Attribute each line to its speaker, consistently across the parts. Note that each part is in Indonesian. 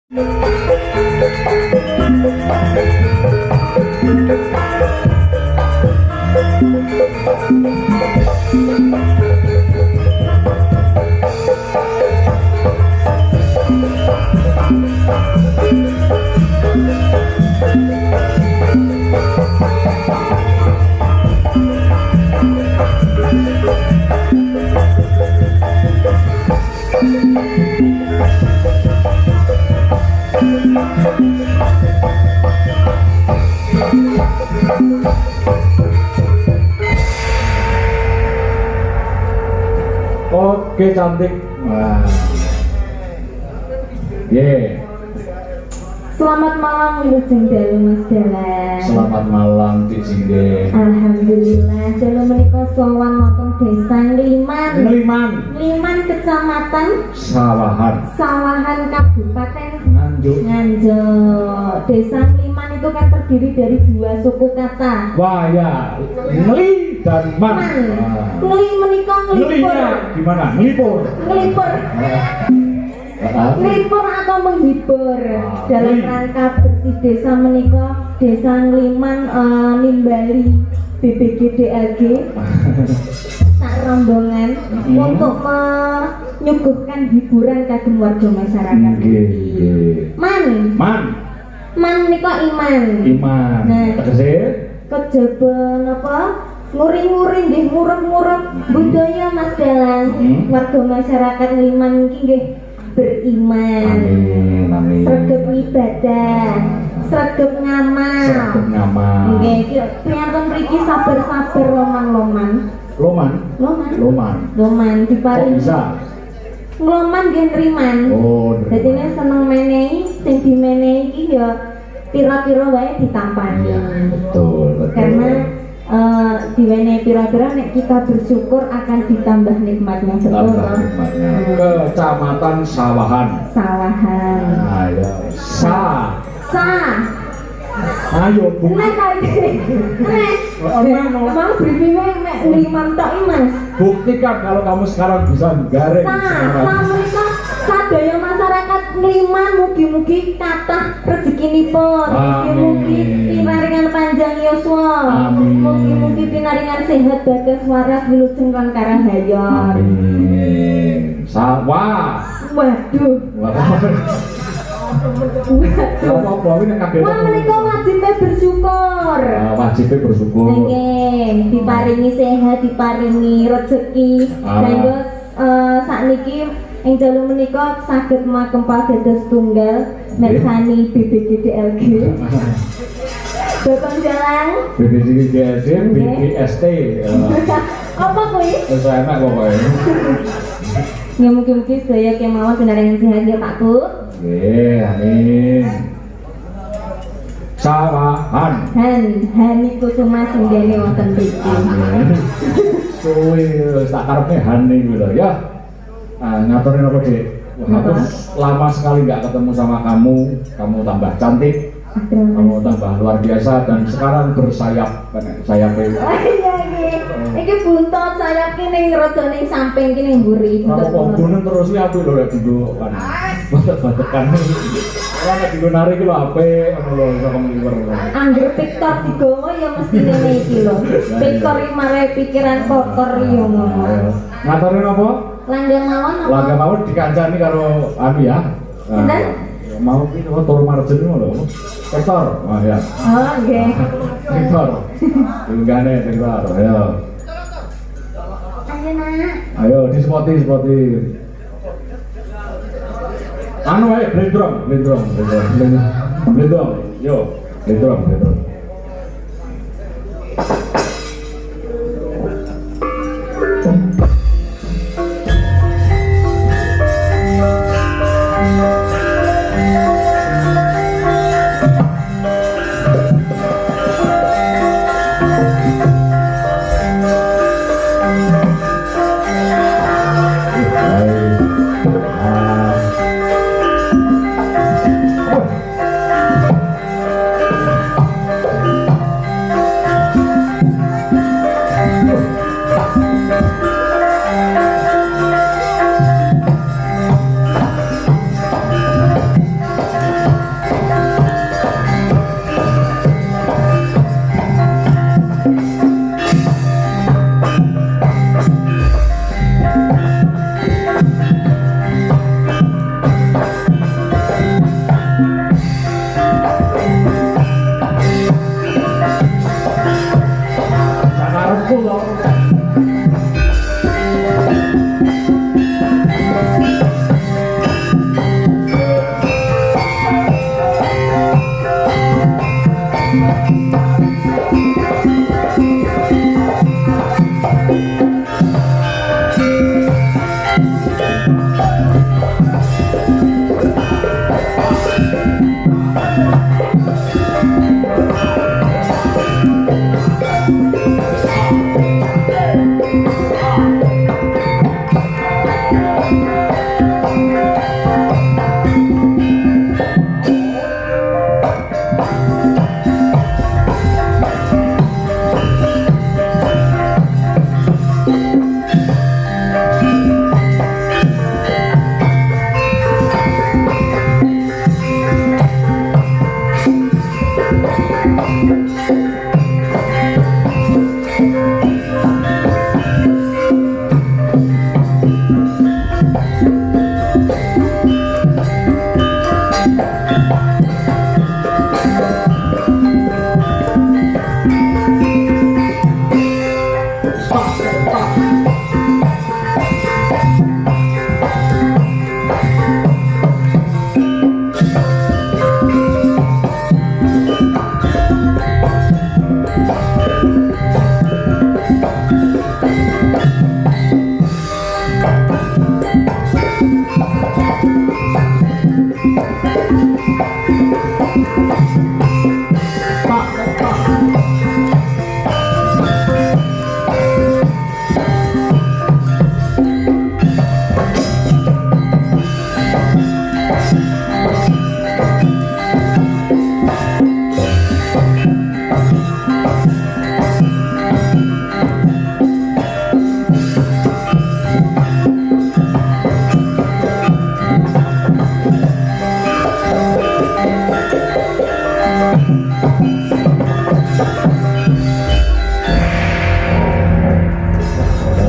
Speaker 1: Oke, cantik. Wah.
Speaker 2: Selamat malam Wilujeng Dalu Mas Dalan.
Speaker 1: Selamat malam Cik Singge.
Speaker 2: Alhamdulillah dalu menika sowan wonten Desa Ngliman. Ngliman Kecamatan Sawahan Kabupaten Nganjuk. Desa Ngliman itu kan terdiri dari dua suku kata.
Speaker 1: Wah ya, Ngli dan Man.
Speaker 2: Ngli menika nglipur.
Speaker 1: Gimana? Nglipur.
Speaker 2: Nglipur atau menghibur dalam rangka bersih desa menika Desa Ngliman nimbali BPGDLG sak rombongan untuk menyuguhkan hiburan kagem warga masyarakat. Man menika iman. Nah, kejaba napa? Nguri-nguri nggih murep-murep budaya Mas Dalan. Warga masyarakat Ngliman iki nggih beriman, sregep ibadah, sregep ngamal. Nggih, priyantun mriki sabar-sabar loman diparing. Ngloman nggih nriman. Dadi nek seneng menehi, sing dimenehi iki ya pira-pira wae ditampani.
Speaker 1: Betul.
Speaker 2: Karena diwenehi pira-pira nek kita bersyukur akan ditambah nikmatnya. Betul.
Speaker 1: Kecamatan Sawahan. Ayo. Ayo Bu.
Speaker 2: Nek mau briefingnya nek Ngliman tok iki Mas.
Speaker 1: Buktikan kalau kamu sekarang bisa garing.
Speaker 2: Menika sadaya masyarakat Ngliman mugi-mugi kathah rezekinipun. Mugi-mugi pinaringan panjang yuswa. Mugi-mugi pinaringan sehat bagas waras wilujeng lan karahayon.
Speaker 1: Amin.
Speaker 2: Waduh. Wah, menika wajibnya bersyukur.
Speaker 1: Wajibnya bersyukur.
Speaker 2: Nggih, diparingi sehat, diparingi rezeki. Sehingga sakniki ing dalu menika saged makempal dados tunggal mirsani BPGDLG. Bapak Jalan.
Speaker 1: BPGDLG, BPST.
Speaker 2: Apa kuwi?
Speaker 1: Wis enak pokoknya.
Speaker 2: Ya mungkin-mungkin sedaya kemawon pinaringan sehat ya Pakku.
Speaker 1: Nggih, amin. Sawahan.
Speaker 2: Hani Kusuma singgene wonten mriki.
Speaker 1: Suwe tak karepe Hani kuwi lho ya. Ngaturin apa, Dik? Aku lama sekali nggak ketemu sama kamu tambah cantik. Kamu tambah luar biasa dan sekarang bersayap sayapnya.
Speaker 2: Iya. Iki buntut sayap ki ning rada ning samping ki ning mburi.
Speaker 1: Apa gunung terus iki apik lho lek digo kan. Batek-batekan. Ora nek digo nari ki lho apik ngono lho iso kamu liwer.
Speaker 2: Angger piktor digowo ya mesti ngene iki lho. Piktor iki mare pikiran kotor ya ngono.
Speaker 1: Ngaturin apa?
Speaker 2: Langgeng mawon apa?
Speaker 1: Langgeng mawon dikancani karo anu ya. Mau ki tur marjen ngono lho. Sektor, wah ya.
Speaker 2: Oh, nggih.
Speaker 1: Sektor. Tunggane sektor, ayo.
Speaker 2: Ayo nak.
Speaker 1: Ayo dispoti. Anu ae blendrong. Yo, blendrong.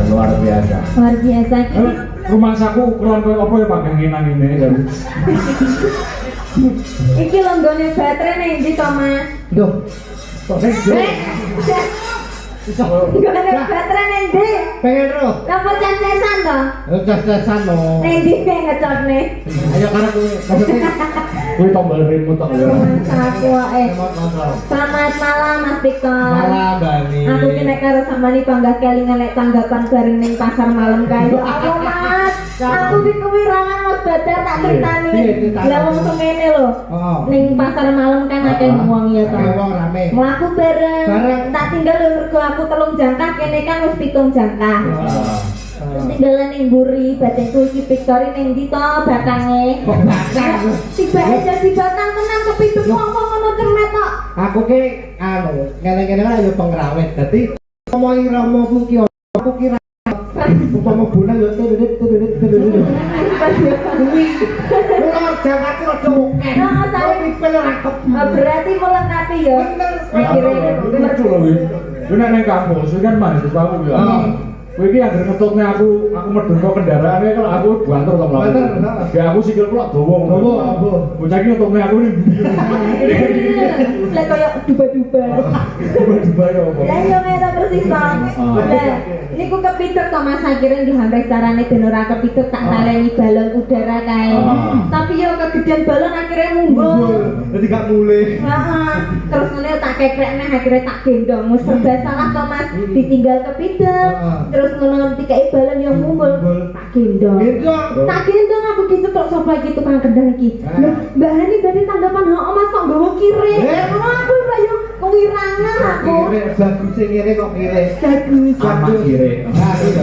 Speaker 1: Luar biasa.
Speaker 2: Luar biasa iki.
Speaker 1: Rumah saku ukuran koyo apa ya Pak ngenang ini ya.
Speaker 2: Iki longgone baterai ning ndi to, Mas?
Speaker 3: Duh. Kok nek yo.
Speaker 2: Longgone baterai ning ndi?
Speaker 3: Pengen ro.
Speaker 2: Napa cancesan to?
Speaker 3: Cas-casan no.
Speaker 2: Ning ndi ngecotne?
Speaker 3: Ayo karena kowe maksudnya
Speaker 1: Kuwi tombol remote tok ya.
Speaker 2: Mas aku wae.
Speaker 3: remote control.
Speaker 2: Selamat malam Mas Victor.
Speaker 3: Malam Bani.
Speaker 2: Aku ki nek karo sampeyan bangga kelingan nek tanggapan bareng ning pasar malam kae. Apa Mas? Aku ki kewirangan Mas Badar tak critani.
Speaker 3: Iya, critani.
Speaker 2: Lah wong semene lho.
Speaker 3: Oh.
Speaker 2: Ning pasar malam kan akeh wong ya to.
Speaker 3: Akeh wong rame.
Speaker 2: Mlaku bareng.
Speaker 3: Bareng.
Speaker 2: Tak tinggal lho mergo aku 3 jangkah kene kan wis 7 jangkah. Tinggalan ning mburi, batinku iki Victory ning ndi to batange?
Speaker 3: Kok batang?
Speaker 2: Tiba aja di batang tenan kepidhuk wong-wong ngono cermet tok.
Speaker 3: Aku ki anu, ngene-ngene kan ayo pengrawit. Dadi ngomongi romoku ki aku kira upama bulan yo tedet. Kuwi ora jangkake rada oke.
Speaker 2: Nah, saya
Speaker 3: Pipel rakep.
Speaker 2: berarti melengkapi ya.
Speaker 3: Bener.
Speaker 2: Akhirnya
Speaker 1: Lucu loh kuwi. Kuwi nek ning kampus kuwi kan mahasiswa aku ya. Kowe iki anggere ngetutne aku medun kok kendaraane kalau aku banter to mlaku.
Speaker 3: Banter, heeh.
Speaker 1: Ya aku sikilku lak dawa ngono.
Speaker 3: Dawa, apa?
Speaker 1: Bocah iki ngetutne aku ning ndi.
Speaker 2: Lah koyo duba-duba.
Speaker 1: Tiba-tiba ya apa.
Speaker 2: Lah yo ngene persis to. Lah niku kepidhuk to Mas akhirnya dihambat carane ben ora kepidhuk tak taleni balon udara kae. Tapi yo kegedean balon akhirnya mumbul.
Speaker 3: Jadi gak mulai.
Speaker 2: Heeh. Terus ngene tak kekrekne akhirnya tak gendong. Wis serba salah to Mas. Ditinggal kepidhuk. Terus ngono dikai balon yang mumbul. Tak gendong. Tak gendong aku dicetok sapa iki tukang kendang iki. Lho, Mbak Hani berarti tanggapan hok Mas kok nggawa kire. Ngono aku ora yo kewirangan aku.
Speaker 3: Kire bagus sing ngene kok kire.
Speaker 2: Bagus.
Speaker 1: Anak kire.
Speaker 3: Nah, itu.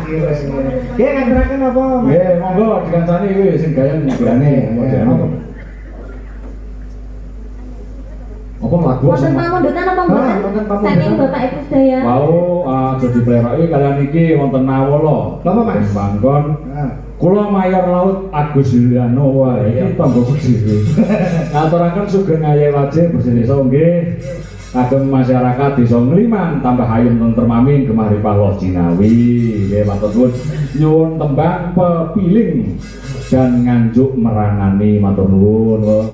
Speaker 3: Kire. Ki nganderaken apa?
Speaker 1: Nggih, monggo dikancani kuwi sing gaya nyegane modern. Apa lagu
Speaker 2: Wonten pamundutan apa mboten?
Speaker 3: wonten pamundutan.
Speaker 2: Saking Bapak Ibu sedaya.
Speaker 1: Mau aja dipleroki kalian iki wonten nawala.
Speaker 3: Napa, Mas?
Speaker 1: Manggon.
Speaker 3: Nah.
Speaker 1: Kula Mayor Laut Agus Yuliano wae iki tanggoku dhewe. Ngaturaken sugeng ayewaje bersih desa nggih. Kagem masyarakat Desa Ngliman tambah ayem tentrem amin gemari paloh Cinawi. Nggih matur nuwun. Nyuwun tembang pepiling dan nganjuk merangani matur nuwun.